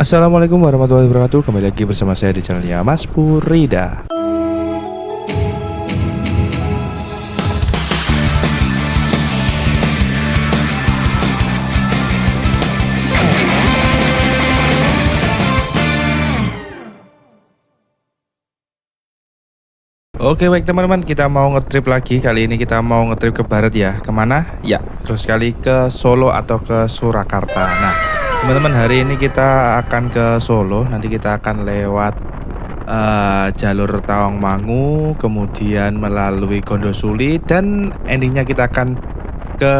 Assalamualaikum warahmatullahi wabarakatuh. Kembali lagi bersama saya di channelnya Mas Purida. Oke baik teman-teman, kita mau ngetrip lagi. Kali ini kita mau ngetrip ke barat ya. Kemana? Ya, betul sekali, ke Solo atau ke Surakarta. Nah teman-teman, hari ini kita akan ke Solo. Nanti kita akan lewat jalur Tawangmangu, kemudian melalui Gondosuli, dan endingnya kita akan ke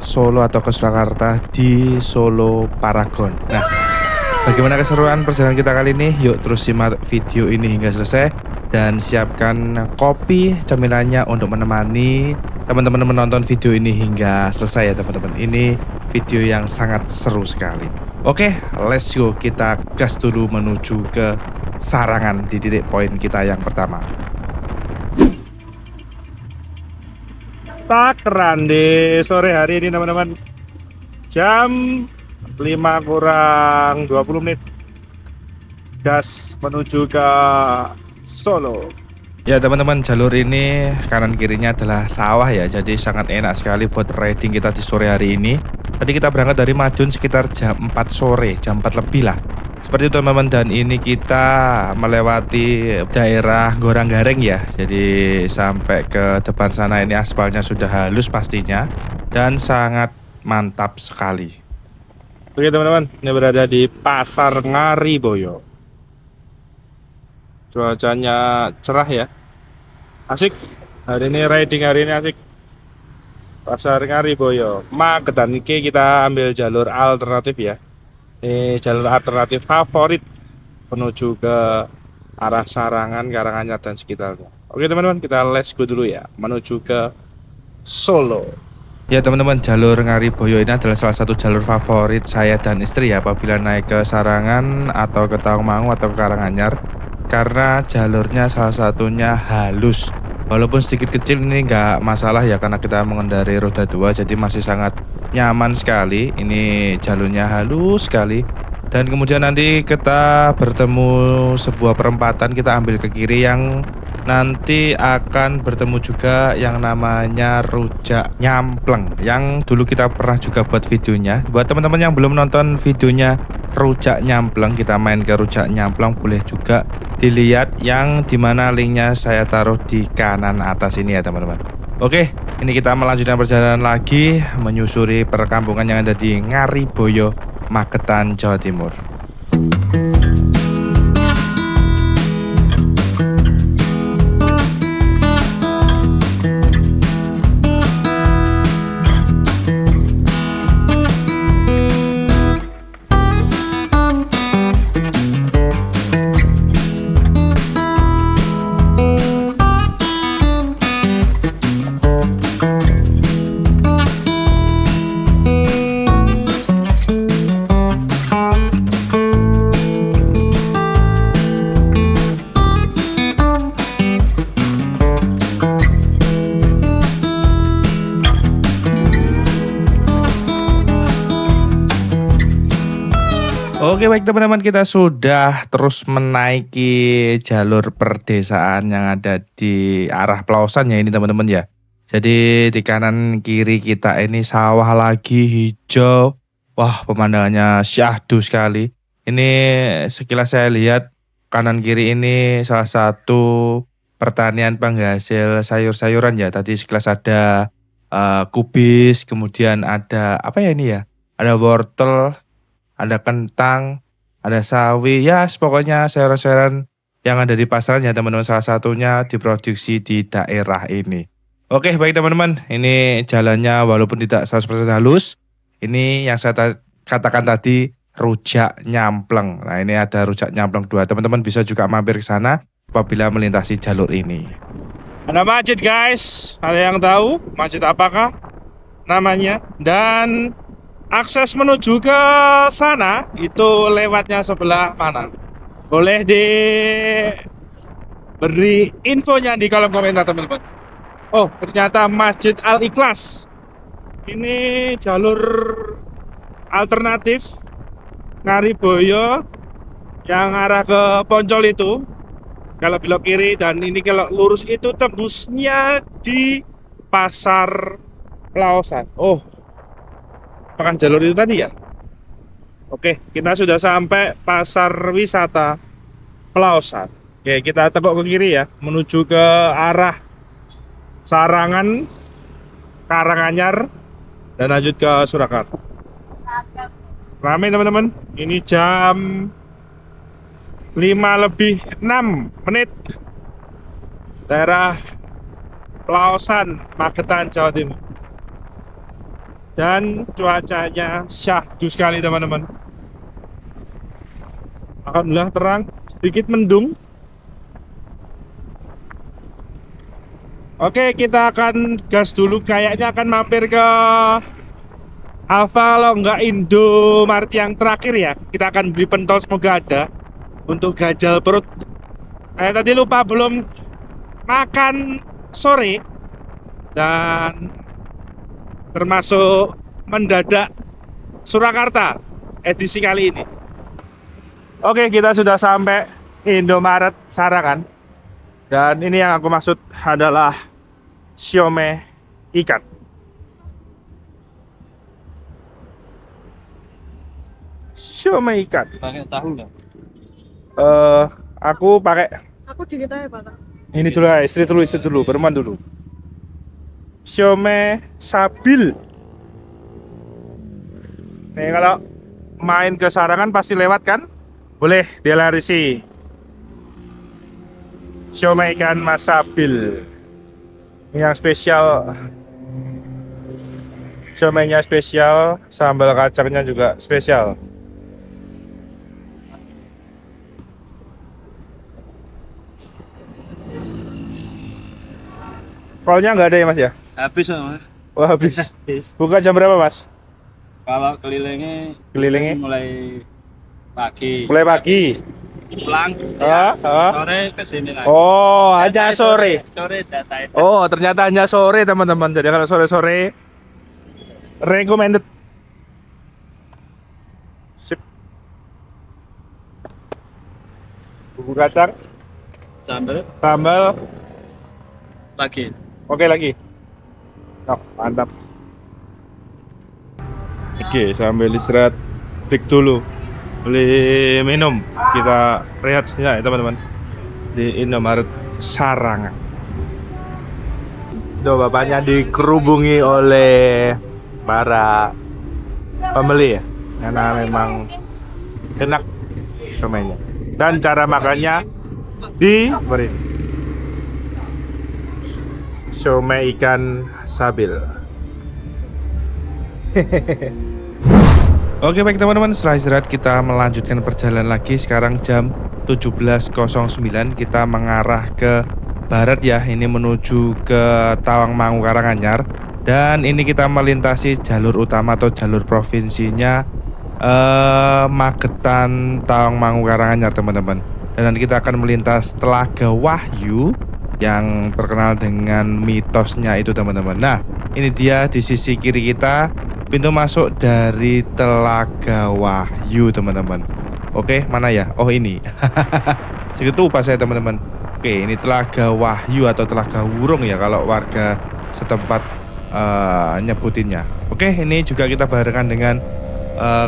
Solo atau ke Surakarta di Solo Paragon. Nah, bagaimana keseruan perjalanan kita kali ini? Yuk terus simak video ini hingga selesai dan siapkan kopi camilannya untuk menemani teman-teman menonton video ini hingga selesai ya teman-teman. Ini video yang sangat seru sekali. Oke, let's go, kita gas dulu menuju ke Sarangan di titik poin kita yang pertama. Takran di sore hari ini teman-teman, jam 5 kurang 20 menit, gas menuju ke Solo. Ya teman-teman, jalur ini kanan kirinya adalah sawah ya, jadi sangat enak sekali buat riding kita di sore hari ini. Tadi kita berangkat dari Madiun sekitar jam 4 sore, jam 4 lebih lah, seperti itu teman-teman. Dan ini kita melewati daerah Goranggareng ya, jadi sampai ke depan sana ini aspalnya sudah halus pastinya dan sangat mantap sekali. Oke teman-teman, ini berada di Pasar Ngariboyo. Cuacanya cerah ya, asik. Hari ini riding, hari ini asik. Pasar Ngariboyo, Magetan. Ini kita ambil jalur alternatif ya. Ini jalur alternatif favorit menuju ke arah Sarangan, Karanganyar dan sekitarnya. Oke teman-teman, kita let's go dulu ya menuju ke Solo. Ya teman-teman, jalur Ngariboyo ini adalah salah satu jalur favorit saya dan istri ya apabila naik ke Sarangan atau ke Tawangmangu atau ke Karanganyar, karena jalurnya salah satunya halus. Walaupun sedikit kecil ini nggak masalah ya, karena kita mengendarai roda 2 jadi masih sangat nyaman sekali. Ini jalurnya halus sekali. Dan kemudian nanti kita bertemu sebuah perempatan, kita ambil ke kiri yang nanti akan bertemu juga yang namanya Rujak Nyampleng, yang dulu kita pernah juga buat videonya. Buat teman-teman yang belum nonton videonya Rujak Nyampleng, kita main ke Rujak Nyampleng, boleh juga dilihat, yang dimana linknya saya taruh di kanan atas ini ya teman-teman. Oke, ini kita melanjutkan perjalanan lagi menyusuri perkampungan yang ada di Ngariboyo, Magetan, Jawa Timur. Oke baik teman-teman, kita sudah terus menaiki jalur perdesaan yang ada di arah Pelausan ya ini teman-teman ya. Jadi di kanan kiri kita ini sawah lagi hijau. Wah, pemandangannya syahdu sekali. Ini sekilas saya lihat kanan kiri ini salah satu pertanian penghasil sayur-sayuran ya. Tadi sekilas ada kubis, kemudian ada apa ya ini ya? Ada wortel, ada kentang, ada sawi, ya pokoknya sayuran-sayuran yang ada di pasaran ya teman-teman, salah satunya diproduksi di daerah ini. Oke baik teman-teman, ini jalannya walaupun tidak 100% halus, ini yang saya katakan tadi Rujak Nyampleng. Nah ini ada Rujak Nyampleng 2, teman-teman bisa juga mampir ke sana apabila melintasi jalur ini. Ada masjid guys, ada yang tahu masjid apakah namanya? Dan akses menuju ke sana itu lewatnya sebelah mana? Boleh diberi infonya di kolom komentar teman-teman. Oh, ternyata Masjid Al-Ikhlas. Ini jalur alternatif Ngariboyo yang arah ke Poncol itu kalau belok kiri, dan ini kalau lurus itu tembusnya di Pasar Laosan. Oh, apakah jalur itu tadi ya? Oke, kita sudah sampai Pasar Wisata Pelausan. Oke, kita tekuk ke kiri ya, menuju ke arah Sarangan, Karanganyar, dan lanjut ke Surakarta. Rame teman-teman. Ini jam 5:06. Daerah Pelausan, Magetan, Jawa Timur. Dan cuacanya syahdu sekali teman-teman. Alhamdulillah terang, sedikit mendung. Oke, kita akan gas dulu. Kayaknya akan mampir ke Alfa, kalau enggak Indomaret yang terakhir ya. Kita akan beli pentol, semoga ada untuk gajal perut. Tadi lupa belum makan sore, dan termasuk mendadak Surakarta edisi kali ini. Oke, kita sudah sampai Indomaret Sarangan. Dan ini yang aku maksud adalah siomay ikan. Siomay ikan. Pakai tahu nggak? Aku pakai Aku dikit aja, Pak. ini dulu ya, istri dulu, berman dulu. Siomay sabil. Nih kalau main ke Sarangan pasti lewat kan? Boleh dilarisi. Siomay ikan Mas Sabil. Ini yang spesial. Siomaynya spesial, sambal kacangnya juga spesial. Rolnya nggak ada ya Mas ya? Habis Mas. Wah habis. Habis. Buka jam berapa Mas? Kalau kelilingnya Kelilingnya? mulai pagi. Mulai pagi. Pulang. Sore ke sini lagi. Oh, hanya sore. Sore datain. Oh, ternyata hanya sore teman-teman. Jadi kalau sore-sore recommended. Sip. Bumbu kacang, Sambal sambal. lagi. Oke lagi. Oh, mantap. Oke, sambil istirahat, break dulu. Beli minum. Kita rehat sejenak ya teman-teman. Di Indomaret Sarangan. Tuh bapaknya dikerubungi oleh para pembeli ya. Karena memang enak siomaynya. Dan cara makannya diberi siomay ikan sabil. Oke baik teman-teman, setelah istirahat kita melanjutkan perjalanan lagi. Sekarang jam 17.09, kita mengarah ke barat ya. Ini menuju ke Tawangmangu Karanganyar. Dan ini kita melintasi jalur utama atau jalur provinsinya Magetan Tawangmangu Karanganyar teman-teman. Dan nanti kita akan melintas Telaga Wahyu yang terkenal dengan mitosnya itu teman-teman. Nah ini dia di sisi kiri kita pintu masuk dari Telaga Wahyu teman-teman. Oke mana ya? Oh ini. Segitu lupa saya teman-teman. Oke ini Telaga Wahyu atau Telaga Wurung ya kalau warga setempat nyebutinnya. Oke ini juga kita barengan dengan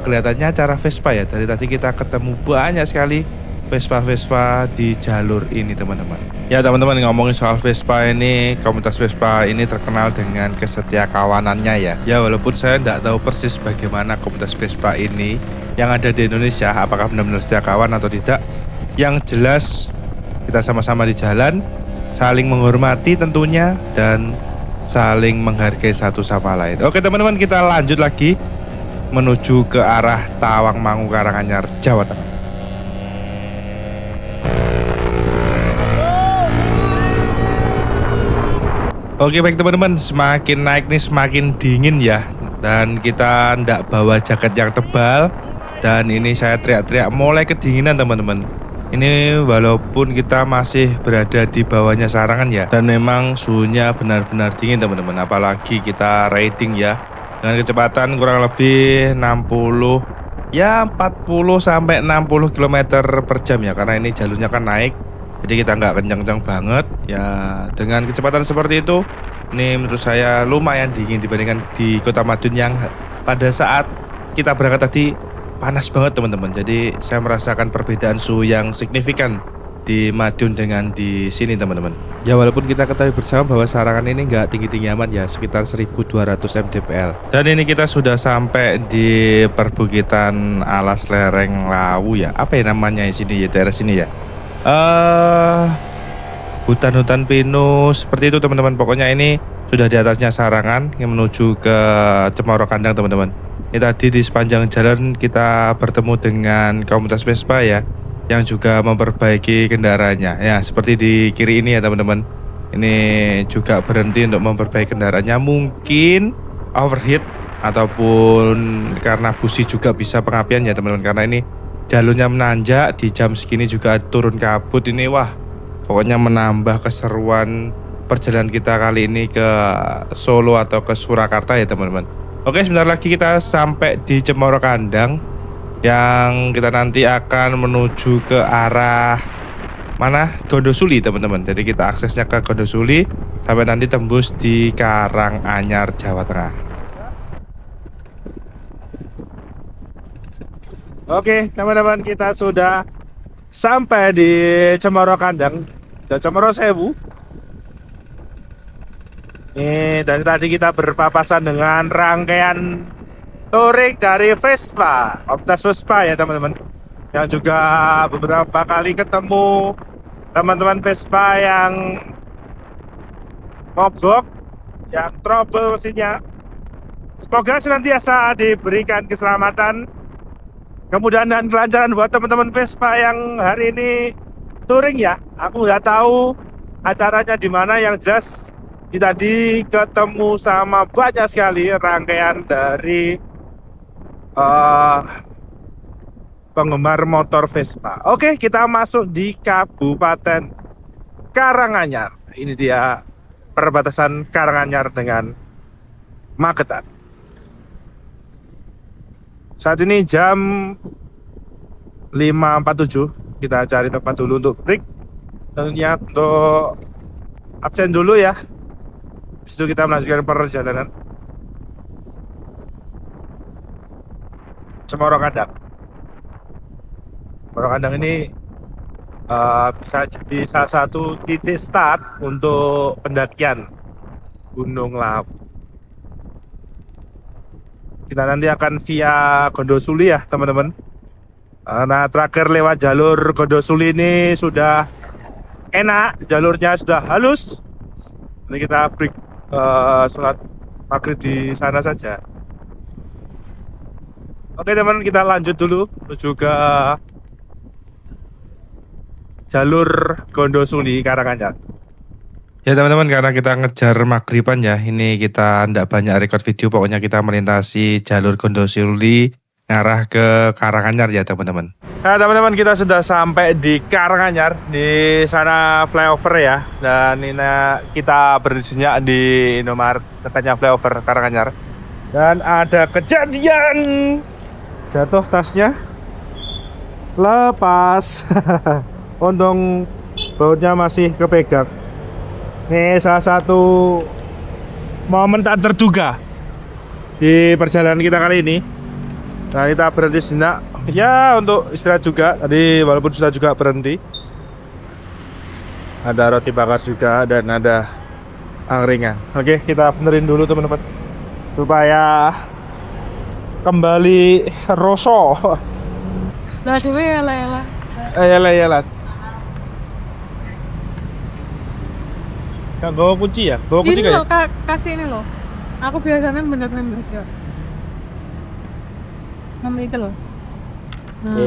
kelihatannya acara Vespa ya. Dari tadi kita ketemu banyak sekali Vespa-Vespa di jalur ini teman-teman. Ya teman-teman, ngomongin soal Vespa ini, komunitas Vespa ini terkenal dengan kesetia kawanannya ya. Ya walaupun saya tidak tahu persis bagaimana komunitas Vespa ini yang ada di Indonesia, apakah benar-benar setia kawan atau tidak. Yang jelas kita sama-sama di jalan, saling menghormati tentunya, dan saling menghargai satu sama lain. Oke teman-teman, kita lanjut lagi menuju ke arah Tawangmangu Karanganyar, Jawa Tengah. Oke baik teman-teman, semakin naik nih semakin dingin ya. Dan kita ndak bawa jaket yang tebal. Dan ini saya teriak-teriak mulai kedinginan teman-teman. Ini walaupun kita masih berada di bawahnya Sarangan ya. Dan memang suhunya benar-benar dingin teman-teman. Apalagi kita riding ya dengan kecepatan kurang lebih 60 ya 40 sampai 60 kilometer per jam ya, karena ini jalurnya kan naik. Jadi kita nggak kencang-kencang banget ya. Dengan kecepatan seperti itu, ini menurut saya lumayan dingin dibandingkan di Kota Madiun yang pada saat kita berangkat tadi panas banget teman-teman. Jadi saya merasakan perbedaan suhu yang signifikan di Madiun dengan di sini teman-teman. Ya walaupun kita ketahui bersama bahwa Sarangan ini nggak tinggi-tinggi amat ya, sekitar 1200 mdpl. Dan ini kita sudah sampai di perbukitan alas lereng Lawu ya. Apa ya namanya di sini ya, daerah sini ya? Hutan-hutan pinus seperti itu teman-teman. Pokoknya ini sudah di atasnya Sarangan yang menuju ke Cemoro Kandang teman-teman. Ini tadi di sepanjang jalan kita bertemu dengan komunitas Vespa ya, yang juga memperbaiki kendaraannya. Ya seperti di kiri ini ya teman-teman. Ini juga berhenti untuk memperbaiki kendaraannya. Mungkin overheat ataupun karena busi juga bisa pengapian ya teman-teman. Karena ini jalurnya menanjak, di jam segini juga turun kabut. Ini wah, pokoknya menambah keseruan perjalanan kita kali ini ke Solo atau ke Surakarta ya teman-teman. Oke, sebentar lagi kita sampai di Cemoro Kandang, yang kita nanti akan menuju ke arah mana? Gondosuli teman-teman. Jadi kita aksesnya ke Gondosuli sampai nanti tembus di Karanganyar, Jawa Tengah. Oke, teman-teman, kita sudah sampai di Cemoro Kandang dan Cemoro Sewu. Dari tadi kita berpapasan dengan rangkaian touring dari Vespa, komunitas Vespa ya teman-teman. Yang juga beberapa kali ketemu teman-teman Vespa yang mogok, yang trouble mesinnya. Semoga senantiasa diberikan keselamatan, kemudahan dan kelancaran buat teman-teman Vespa yang hari ini touring ya. Aku nggak tahu acaranya di mana, yang jelas kita tadi ketemu sama banyak sekali rangkaian dari penggemar motor Vespa. Oke, kita masuk di Kabupaten Karanganyar. Ini dia perbatasan Karanganyar dengan Magetan. Saat ini jam 5.47. Kita cari tempat dulu untuk break. Tentunya untuk absen dulu ya. Habis itu kita melanjutkan perjalanan. Cemoro Kandang. Cemoro Kandang ini bisa jadi salah satu titik start untuk pendakian Gunung Lawu. Kita nanti akan via Gondosuli ya teman-teman. Nah, terakhir lewat jalur Gondosuli ini sudah enak, jalurnya sudah halus. Nanti kita break sholat maghrib di sana saja. Oke teman, kita lanjut dulu menuju ke jalur Gondosuli Karanganyar. Ya teman-teman, karena kita ngejar maghriban ya, ini kita ndak banyak record video. Pokoknya kita melintasi jalur Gondosuli ngarah ke Karanganyar ya teman-teman. Nah teman-teman, kita sudah sampai di Karanganyar. Di sana flyover ya. Dan ini kita berhentinya di Indomaret dekatnya flyover Karanganyar. Dan ada kejadian jatuh tasnya, lepas. Untung bautnya masih kepegang. Ini salah satu momen tak terduga di perjalanan kita kali ini. Nah, kita berhenti sejenak ya untuk istirahat juga. Tadi walaupun sudah juga berhenti, ada roti bakar juga dan ada angkringan. Oke, kita benerin dulu teman-teman supaya kembali roso. Lah dewe elah-elah. Elah. Kan bawa kunci ya? Bawa kunci Ini kayak? loh, kasih ini loh. Aku biasanya bener-bener ya. Nomor itu loh. Nah.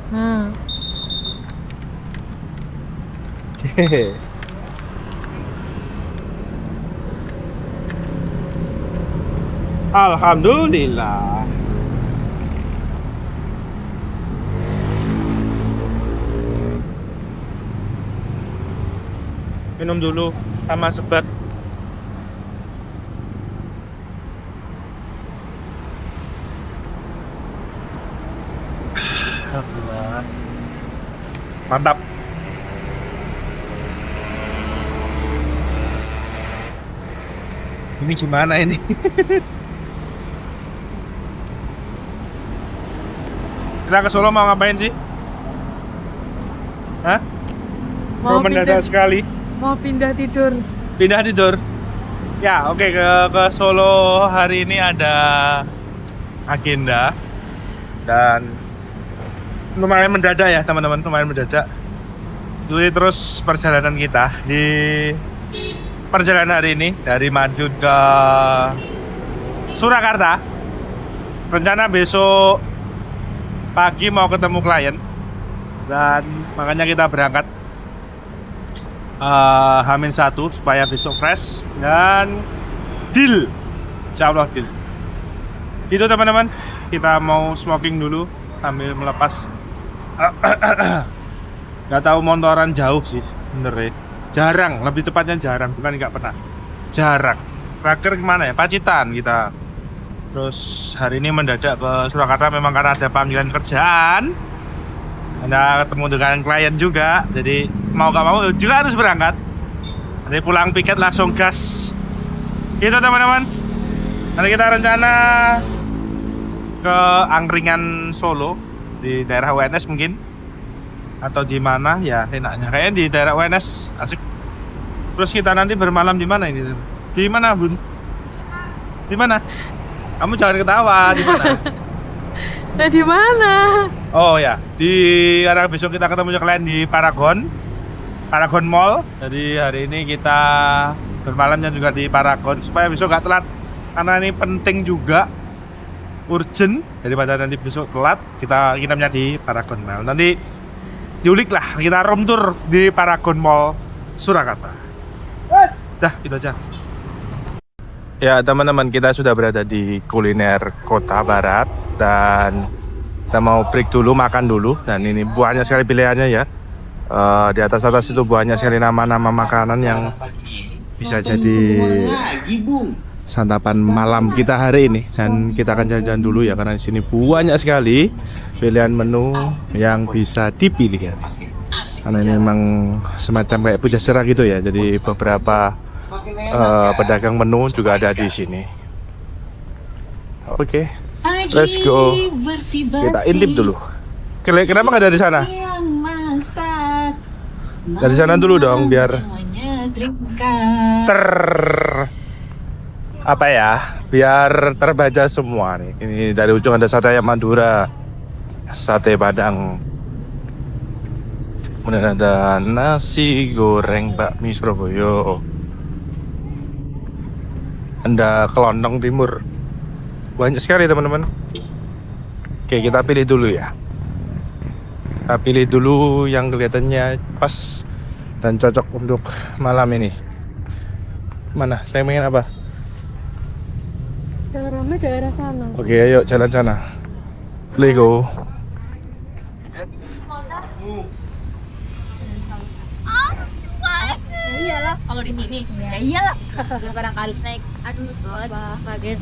Nah. Alhamdulillah. Minum dulu sama sebat. Mantap. Ini gimana ini? Kita ke Solo mau ngapain sih? Hah? Mau mendadak pindah, sekali. mau pindah tidur. Pindah tidur. Ya, oke, ke Solo hari ini ada agenda dan lumayan mendadak ya teman-teman, lumayan mendadak. Jadi terus perjalanan kita di perjalanan hari ini dari Madiun ke Surakarta. Rencana besok pagi mau ketemu klien dan makanya kita berangkat H-1 supaya besok fresh dan deal. Insyaallah deal. Itu teman-teman, kita mau smoking dulu sambil melepas. Nggak tahu motoran jauh sih bener ya. Jarang, lebih tepatnya jarang, bukan nggak pernah. Jarang. Terakhir kemana ya? Pacitan kita. Terus hari ini mendadak ke Surakarta memang karena ada panggilan kerjaan. Anda ketemu dengan klien juga, jadi mau gak mau juga harus berangkat. Nanti pulang piket langsung gas. Gitu teman-teman. Nanti kita rencana ke Angkringan Solo di daerah UNS mungkin, atau di mana ya enaknya. Kayaknya di daerah UNS asik. Terus kita nanti bermalam di mana ini? Di mana Bun? Di mana? Kamu jangan ketawa. Di mana? Nah, di mana? Oh ya, karena besok kita ketemu klien di Paragon Mall. Jadi hari ini kita bermalamnya juga di Paragon supaya besok gak telat. Karena ini penting juga, urgent, daripada nanti besok telat. Kita nginepnya di Paragon Mall. Nanti diulik lah, kita room tour di Paragon Mall Surakarta. Dah, gitu aja. Ya teman-teman, kita sudah berada di kuliner Kota Barat dan kita mau break dulu, makan dulu. Dan ini banyak sekali pilihannya ya. Di atas itu banyak sekali nama-nama makanan yang bisa jadi santapan malam kita hari ini. Dan kita akan jalan-jalan dulu ya, karena di sini banyak sekali pilihan menu yang bisa dipilih ya. Karena ini memang semacam kayak pujasera gitu ya. Jadi beberapa pedagang menu juga ada di sini. Oke, let's go. Kita intip dulu. Kenapa nggak dari sana? Dari sana dulu dong, biar biar terbaca semua nih. Ini dari ujung ada sate ayam Madura, sate Padang, kemudian ada nasi goreng bakmi Surabaya, ada kelontong timur. Banyak sekali teman-teman. Oke, kita pilih dulu ya. Kita pilih dulu yang kelihatannya pas dan cocok untuk malam ini. Mana? Saya pengen apa? Daerah sana. Oke, ayo jalan sana. Let's go. Iyalah kalau di sini ya iyalah barangkali naik aduh kaget.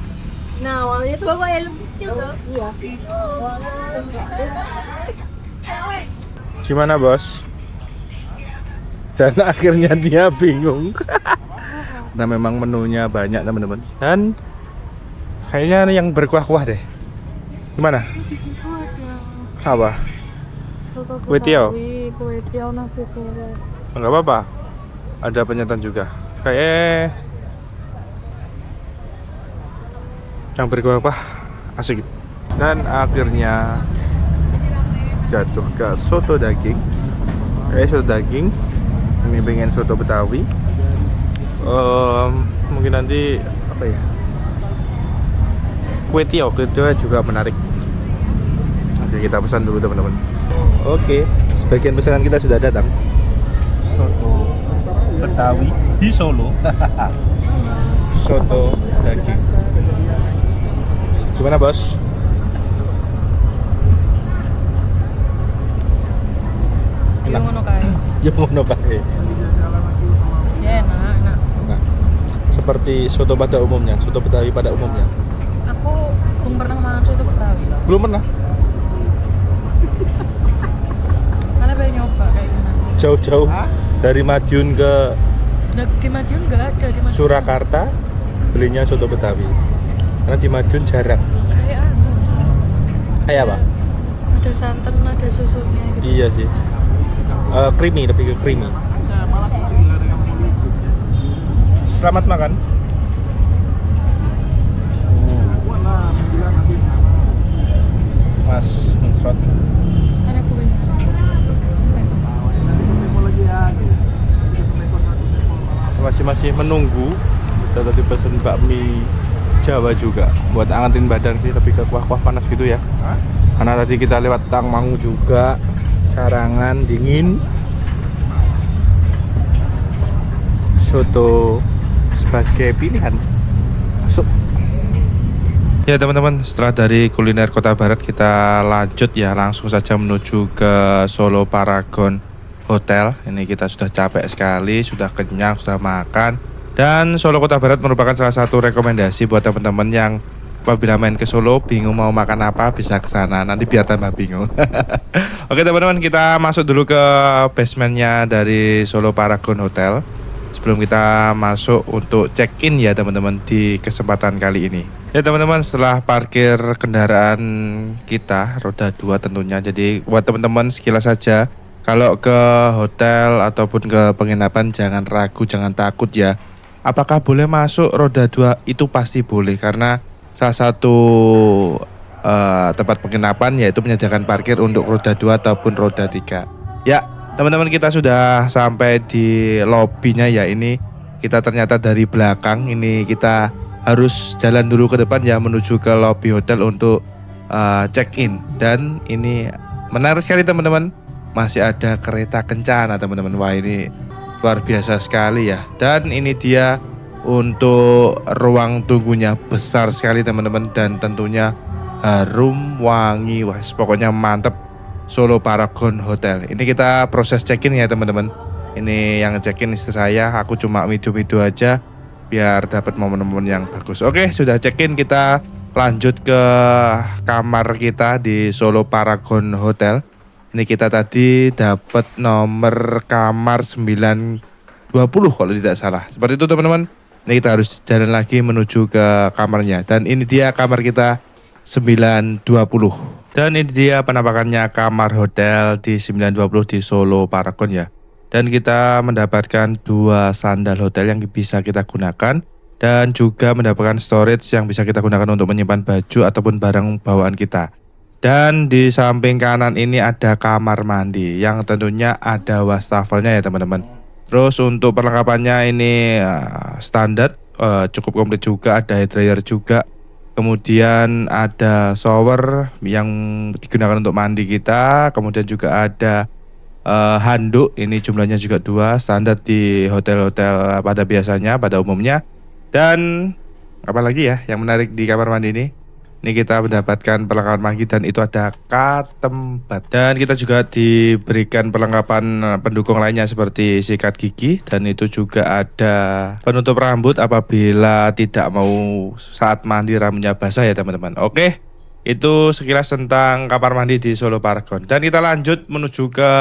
Nah awalnya tuh aku helm kecil tuh. Iya. Gimana bos? Dan akhirnya dia bingung. Nah memang menunya banyak teman-teman. Dan kayaknya yang berkuah-kuah deh. Gimana? Apa? Kue tiaw? Kue tiaw nasi goreng. Enggak apa-apa. Ada penyetan juga. Kayak yang berkuah-kuah asik. Dan akhirnya jatuh ke soto daging. Soto daging. Ini pengen soto Betawi. Mungkin nanti apa ya? Kue tiaw juga menarik. Oke, kita pesan dulu teman-teman. Oke, sebagian pesanan kita sudah datang. Soto Betawi di Solo. Soto daging. Gimana bos? Enak. Yang ngono kae. Ya enak. Nah, seperti soto pada umumnya, soto Betawi pada umumnya. Aku belum pernah makan soto Betawi. Belum pernah. Karena pengen nyoba kayak gimana. Jauh-jauh dari Madiun ke Di Madiun nggak ada di Madiun. Surakarta belinya soto Betawi. Karena di Madiun jarang. Kayak Kayak apa? ada santan, ada susunya gitu. Iya sih. Creamy, lebih ke creamy. Selamat makan. Mas Munsrot. Ada kue. Masih menunggu. Kita tadi pesen bakmi Jawa juga. Buat angetin badan sih, lebih ke kuah-kuah panas gitu ya. Karena tadi kita lewat Tangmangu juga. Karangan dingin. Soto sebagai pilihan. Masuk. Ya teman-teman, setelah dari kuliner Kota Barat kita lanjut ya langsung saja menuju ke Solo Paragon Hotel. Ini kita sudah capek sekali, sudah kenyang, sudah makan. Dan Solo Kota Barat merupakan salah satu rekomendasi buat teman-teman yang apabila main ke Solo bingung mau makan apa bisa ke sana. Nanti biar tambah bingung. Oke teman-teman, kita masuk dulu ke basementnya dari Solo Paragon Hotel. Sebelum kita masuk untuk check-in ya teman-teman di kesempatan kali ini. Ya teman-teman, setelah parkir kendaraan kita roda 2 tentunya. Jadi buat teman-teman sekilas saja, kalau ke hotel ataupun ke penginapan jangan ragu, jangan takut ya. Apakah boleh masuk roda 2? Itu pasti boleh, karena salah satu tempat penginapan yaitu menyediakan parkir untuk roda 2 ataupun roda 3. Ya teman-teman, kita sudah sampai di lobbynya ya. Ini kita ternyata dari belakang, ini kita harus jalan dulu ke depan ya menuju ke lobby hotel untuk check-in. Dan ini menarik sekali teman-teman, masih ada kereta kencana teman-teman. Wah ini luar biasa sekali ya. Dan ini dia untuk ruang tunggunya, besar sekali teman-teman, dan tentunya harum wangi. Wah pokoknya mantep. Solo Paragon Hotel. Ini kita proses check-in ya teman-teman. Ini yang check-in istri saya, aku cuma midu-midu aja biar dapat momen-momen yang bagus. Oke, sudah check-in, kita lanjut ke kamar kita di Solo Paragon Hotel. Ini kita tadi dapat nomor kamar 920 kalau tidak salah. Seperti itu teman-teman. Ini kita harus jalan lagi menuju ke kamarnya. Dan ini dia kamar kita 920. Dan ini dia penampakannya kamar hotel di 920 di Solo Paragon ya. Dan kita mendapatkan 2 sandal hotel yang bisa kita gunakan, dan juga mendapatkan storage yang bisa kita gunakan untuk menyimpan baju ataupun barang bawaan kita. Dan di samping kanan ini ada kamar mandi yang tentunya ada wastafelnya ya teman-teman. Terus untuk perlengkapannya ini standar, cukup komplit juga, ada hair dryer juga. Kemudian ada shower yang digunakan untuk mandi kita. Kemudian juga ada handuk, ini jumlahnya juga 2, standar di hotel-hotel pada biasanya, pada umumnya. Dan apa lagi ya yang menarik di kamar mandi ini? Ini kita mendapatkan perlengkapan mandi dan itu ada katembat. Dan kita juga diberikan perlengkapan pendukung lainnya seperti sikat gigi, dan itu juga ada penutup rambut apabila tidak mau saat mandi rambutnya basah ya teman-teman. Oke, itu sekilas tentang kamar mandi di Solo Paragon. Dan kita lanjut menuju ke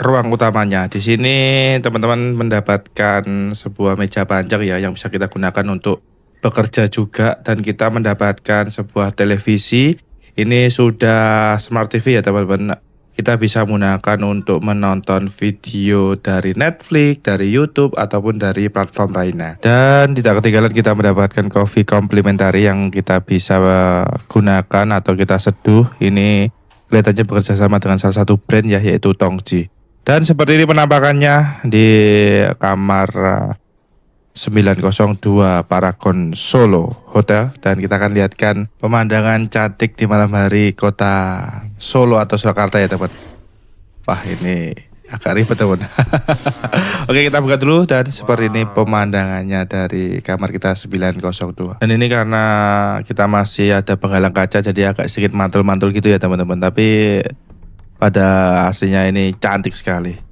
ruang utamanya. Di sini teman-teman mendapatkan sebuah meja panjang ya yang bisa kita gunakan untuk bekerja juga, dan kita mendapatkan sebuah televisi. Ini sudah smart TV ya teman-teman. Kita bisa menggunakan untuk menonton video dari Netflix, dari YouTube ataupun dari platform lainnya. Dan tidak ketinggalan kita mendapatkan kopi complimentary yang kita bisa gunakan atau kita seduh. Ini kelihatannya bekerja sama dengan salah satu brand ya, yaitu Tongji. Dan seperti ini penampakannya di kamar 902 Paragon Solo Hotel. Dan kita akan lihatkan pemandangan cantik di malam hari kota Solo atau Surakarta ya teman. Wah ini agak ribet teman. Oke, kita buka dulu, dan seperti ini pemandangannya dari kamar kita 902. Dan ini karena kita masih ada penghalang kaca jadi agak sedikit mantul-mantul gitu ya teman-teman. Tapi pada aslinya ini cantik sekali.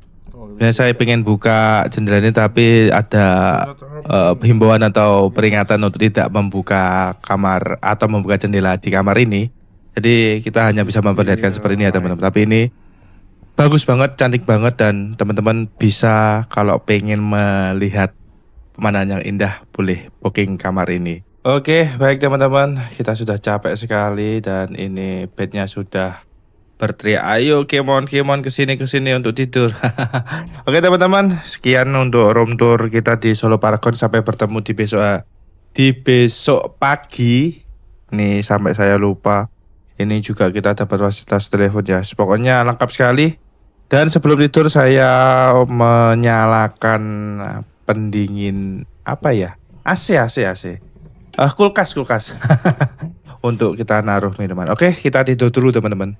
Nah, saya pengen buka jendela ini tapi ada himbauan atau peringatan untuk tidak membuka kamar atau membuka jendela di kamar ini. Jadi kita hanya bisa memperlihatkan seperti ini ya teman-teman. Tapi ini bagus banget, cantik banget, dan teman-teman bisa kalau pengen melihat pemandangan yang indah boleh booking kamar ini. Oke, baik teman-teman, kita sudah capek sekali dan ini bednya sudah berteriak, ayo Kemon kesini untuk tidur. Oke teman-teman, sekian untuk room tour kita di Solo Paragon. Sampai bertemu di besok pagi. Nih sampai saya lupa, ini juga kita dapat fasilitas telepon ya. Pokoknya lengkap sekali. Dan sebelum tidur saya menyalakan pendingin apa ya, AC. Kulkas untuk kita naruh minuman. Oke, kita tidur dulu teman-teman.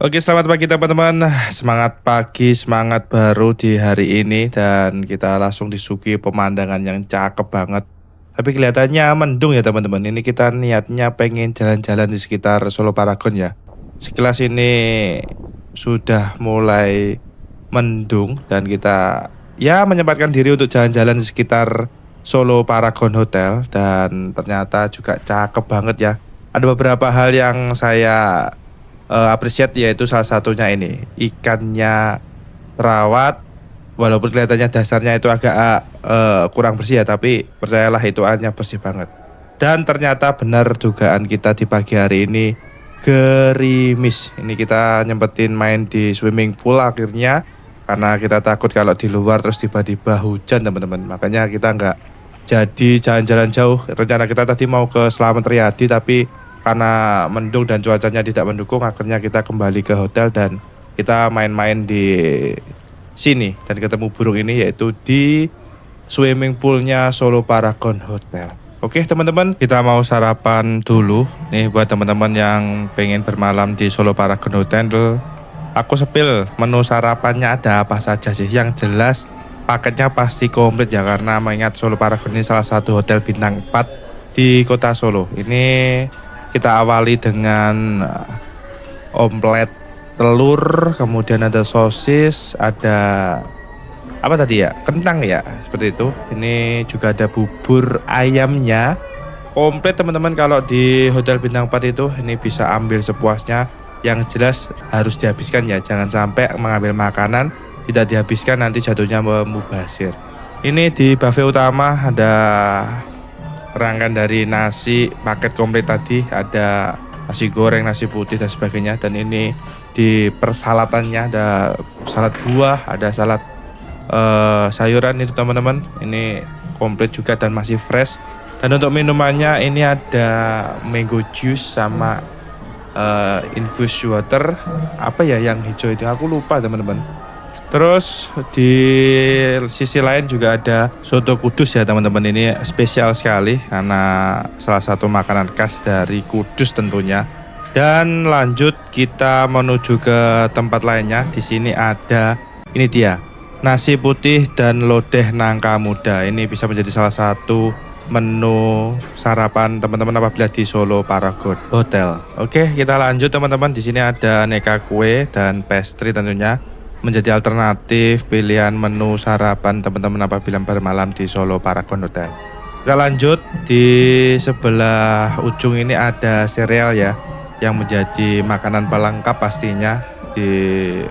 Oke, selamat pagi teman-teman. Semangat pagi, semangat baru di hari ini. Dan kita langsung disuguhi pemandangan yang cakep banget. Tapi kelihatannya mendung ya teman-teman. Ini kita niatnya pengen jalan-jalan di sekitar Solo Paragon ya. Sekilas ini sudah mulai mendung. Dan kita ya menyempatkan diri untuk jalan-jalan di sekitar Solo Paragon Hotel. Dan ternyata juga cakep banget ya. Ada beberapa hal yang saya appreciate, yaitu salah satunya ini ikannya terawat, walaupun kelihatannya dasarnya itu agak kurang bersih ya, tapi percayalah itu airnya bersih banget. Dan ternyata benar dugaan kita di pagi hari ini, gerimis. Ini kita nyempetin main di swimming pool akhirnya, karena kita takut kalau di luar terus tiba-tiba hujan teman-teman. Makanya kita nggak jadi jalan-jalan jauh. Rencana kita tadi mau ke Slamet Riyadi, tapi karena mendung dan cuacanya tidak mendukung, akhirnya kita kembali ke hotel dan kita main-main di sini dan ketemu burung ini, yaitu di swimming poolnya Solo Paragon Hotel. Oke teman-teman, kita mau sarapan dulu. Nih buat teman-teman yang pengen bermalam di Solo Paragon Hotel, aku sepil menu sarapannya ada apa saja sih. Yang jelas paketnya pasti komplit ya, karena mengingat Solo Paragon ini salah satu hotel bintang 4 di kota Solo. Ini kita awali dengan omelet telur, kemudian ada sosis, ada apa tadi ya, kentang ya, seperti itu. Ini juga ada bubur ayamnya, komplit teman-teman. Kalau di hotel bintang 4 itu ini bisa ambil sepuasnya. Yang jelas harus dihabiskan ya, jangan sampai mengambil makanan tidak dihabiskan, nanti jatuhnya mubazir. Ini di buffet utama ada rangkaian dari nasi paket komplit tadi, ada nasi goreng, nasi putih dan sebagainya. Dan ini di persalatannya ada salad buah, ada salad sayuran itu teman-teman. Ini komplit juga dan masih fresh. Dan untuk minumannya ini ada mango juice sama infused water, apa ya yang hijau itu, aku lupa teman-teman. Terus di sisi lain juga ada soto Kudus ya teman-teman. Ini spesial sekali karena salah satu makanan khas dari Kudus tentunya. Dan lanjut kita menuju ke tempat lainnya. Di sini ada, ini dia, nasi putih dan lodeh nangka muda. Ini bisa menjadi salah satu menu sarapan teman-teman apabila di Solo Paragon Hotel. Oke, kita lanjut teman-teman. Di sini ada aneka kue dan pastry tentunya, menjadi alternatif pilihan menu sarapan teman-teman apabila bermalam di Solo Paragon Hotel. Kita lanjut, di sebelah ujung ini ada sereal ya, yang menjadi makanan pelengkap pastinya di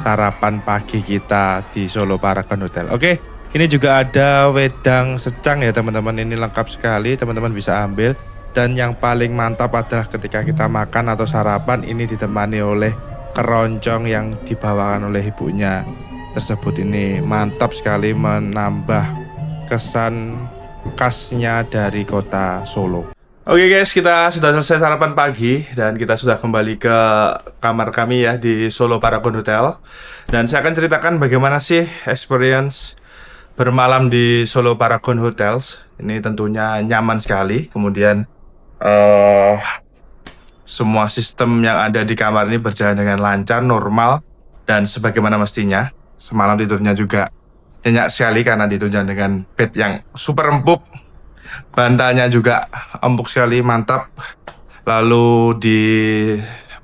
sarapan pagi kita di Solo Paragon Hotel. Oke, ini juga ada wedang secang ya teman-teman. Ini lengkap sekali, teman-teman bisa ambil. Dan yang paling mantap adalah ketika kita makan atau sarapan, ini ditemani oleh keroncong yang dibawakan oleh ibunya tersebut. Ini mantap sekali, menambah kesan khasnya dari kota Solo. Oke guys, kita sudah selesai sarapan pagi dan kita sudah kembali ke kamar kami ya di Solo Paragon Hotel. Dan saya akan ceritakan bagaimana sih experience bermalam di Solo Paragon Hotels. Ini tentunya nyaman sekali. Kemudian semua sistem yang ada di kamar ini berjalan dengan lancar, normal, dan sebagaimana mestinya. Semalam tidurnya juga nyenyak sekali karena ditunjang dengan bed yang super empuk. Bantalnya juga empuk sekali, mantap. Lalu di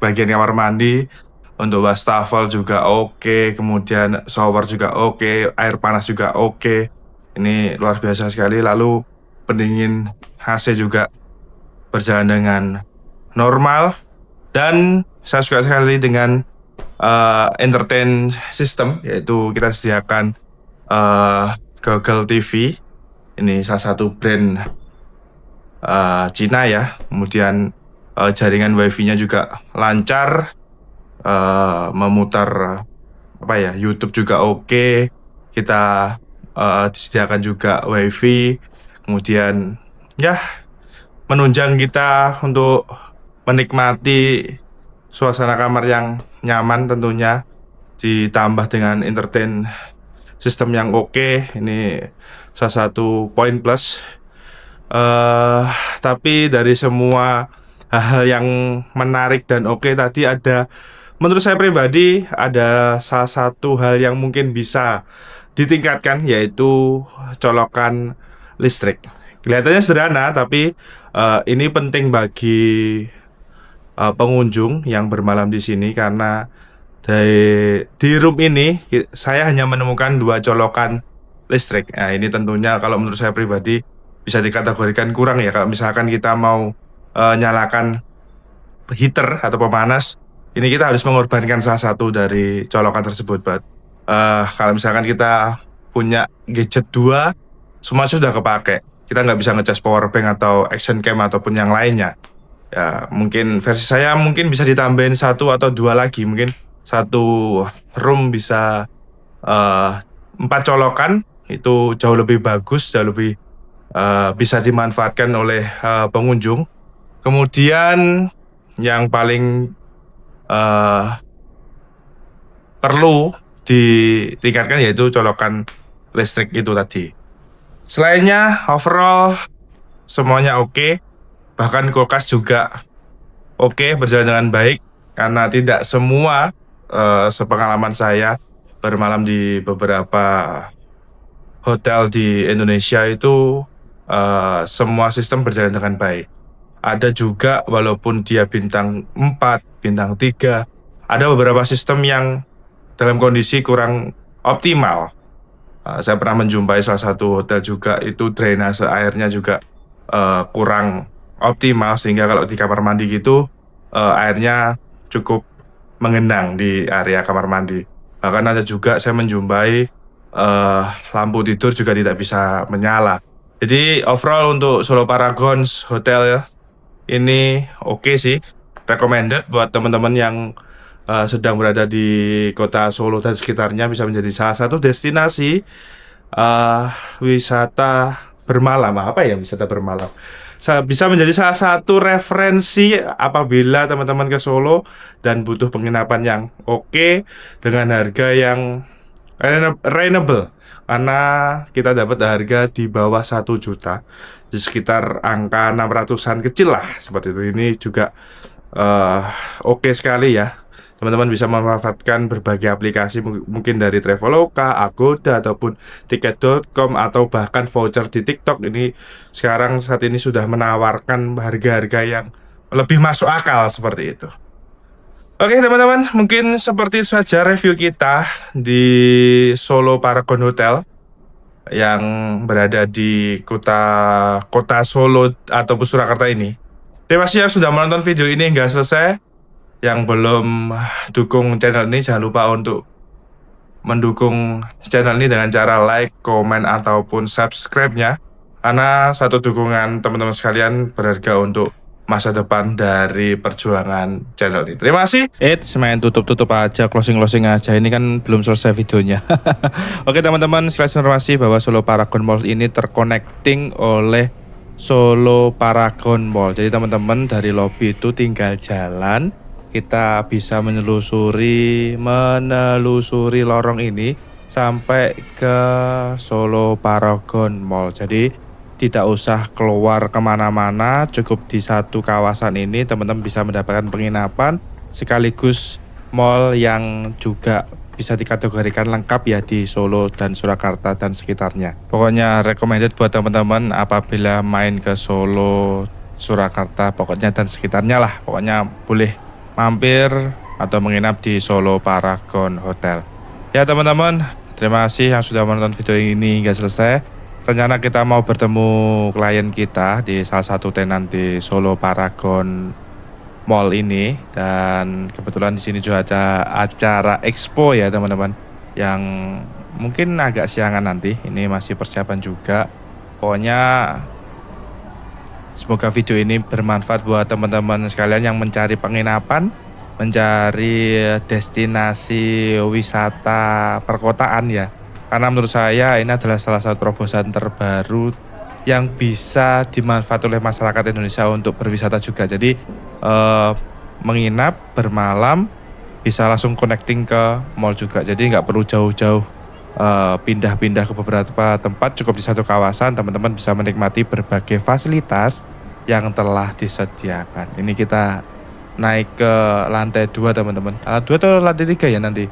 bagian kamar mandi, untuk wastafel juga oke. Kemudian shower juga oke, air panas juga oke. Ini luar biasa sekali. Lalu pendingin AC juga berjalan dengan normal. Dan saya suka sekali dengan entertain system, yaitu kita sediakan Google TV. Ini salah satu brand Cina ya. Kemudian jaringan wifi-nya juga lancar, memutar YouTube juga oke. Kita disediakan juga wifi. Kemudian ya menunjang kita untuk menikmati suasana kamar yang nyaman tentunya, ditambah dengan entertain sistem yang oke. Ini salah satu poin plus. Tapi dari semua hal yang menarik dan oke tadi, menurut saya pribadi ada salah satu hal yang mungkin bisa ditingkatkan, yaitu colokan listrik. Kelihatannya sederhana, tapi ini penting bagi pengunjung yang bermalam di sini, karena di room ini saya hanya menemukan 2 colokan listrik. Nah, ini tentunya kalau menurut saya pribadi bisa dikategorikan kurang ya. Kalau misalkan kita mau nyalakan heater atau pemanas, ini kita harus mengorbankan salah satu dari colokan tersebut. Kalau misalkan kita punya gadget 2, semua sudah kepake, kita nggak bisa ngecas power bank atau action cam ataupun yang lainnya. Ya, mungkin versi saya mungkin bisa ditambahin 1 atau 2 lagi. Mungkin satu room bisa 4 colokan, itu jauh lebih bagus, jauh lebih bisa dimanfaatkan oleh pengunjung. Kemudian yang paling perlu ditingkatkan yaitu colokan listrik itu tadi. Selainnya overall semuanya oke. Bahkan kulkas juga oke, berjalan dengan baik, karena tidak semua sepengalaman saya bermalam di beberapa hotel di Indonesia itu semua sistem berjalan dengan baik. Ada juga walaupun dia bintang 4, bintang 3, ada beberapa sistem yang dalam kondisi kurang optimal. Saya pernah menjumpai salah satu hotel juga, itu drainase airnya juga kurang optimal, sehingga kalau di kamar mandi gitu airnya cukup mengenang di area kamar mandi. Bahkan ada juga saya menjumpai lampu tidur juga tidak bisa menyala. Jadi overall untuk Solo Paragon Hotel ya, ini oke sih, recommended buat teman-teman yang sedang berada di kota Solo dan sekitarnya, bisa menjadi salah satu destinasi wisata bermalam. Wisata bermalam bisa menjadi salah satu referensi apabila teman-teman ke Solo dan butuh penginapan yang oke dengan harga yang reasonable, karena kita dapat harga di bawah 1 juta, di sekitar angka 600-an kecil lah seperti itu. Ini juga oke sekali ya. Teman-teman bisa memanfaatkan berbagai aplikasi, mungkin dari Traveloka, Agoda, ataupun tiket.com, atau bahkan voucher di TikTok. Ini sekarang saat ini sudah menawarkan harga-harga yang lebih masuk akal seperti itu. Oke teman-teman, mungkin seperti itu saja review kita di Solo Paragon Hotel yang berada di kota Solo ataupun Surakarta ini. Terima kasih yang sudah menonton video ini hingga selesai. Yang belum dukung channel ini, jangan lupa untuk mendukung channel ini dengan cara like, komen, ataupun subscribe-nya, karena satu dukungan teman-teman sekalian berharga untuk masa depan dari perjuangan channel ini. Terima kasih. Main tutup aja, closing aja. Ini kan belum selesai videonya. Oke teman-teman, sekalian informasi bahwa Solo Paragon Mall ini terconnecting oleh Solo Paragon Mall. Jadi teman-teman dari lobby itu tinggal jalan, kita bisa menelusuri lorong ini sampai ke Solo Paragon Mall. Jadi tidak usah keluar kemana-mana, cukup di satu kawasan ini teman-teman bisa mendapatkan penginapan sekaligus mall yang juga bisa dikategorikan lengkap ya di Solo dan Surakarta dan sekitarnya. Pokoknya recommended buat teman-teman apabila main ke Solo, Surakarta pokoknya dan sekitarnya lah. Pokoknya boleh mampir atau menginap di Solo Paragon Hotel. Ya teman-teman, terima kasih yang sudah menonton video ini hingga selesai. Rencana kita mau bertemu klien kita di salah satu tenan di Solo Paragon mall ini, dan kebetulan di sini juga ada acara expo ya teman-teman, yang mungkin agak siangan nanti. Ini masih persiapan juga. Pokoknya semoga video ini bermanfaat buat teman-teman sekalian yang mencari penginapan, mencari destinasi wisata perkotaan ya. Karena menurut saya ini adalah salah satu terobosan terbaru yang bisa dimanfaatkan oleh masyarakat Indonesia untuk berwisata juga. Jadi menginap, bermalam, bisa langsung connecting ke mall juga. Jadi nggak perlu jauh-jauh pindah-pindah ke beberapa tempat, cukup di satu kawasan teman-teman bisa menikmati berbagai fasilitas yang telah disediakan. Ini kita naik ke lantai 2 teman-teman. Lantai 2 atau lantai 3 ya nanti.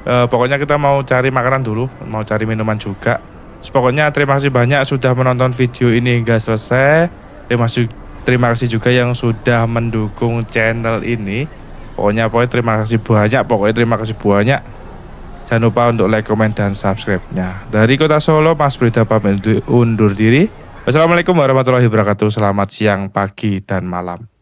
Pokoknya kita mau cari makanan dulu, mau cari minuman juga. Pokoknya terima kasih banyak sudah menonton video ini hingga selesai. Terima kasih juga yang sudah mendukung channel ini. Pokoknya terima kasih banyak. Jangan lupa untuk like, comment, dan subscribe-nya. Dari Kota Solo, Mas Brida pamit undur diri. Wassalamualaikum warahmatullahi wabarakatuh. Selamat siang, pagi, dan malam.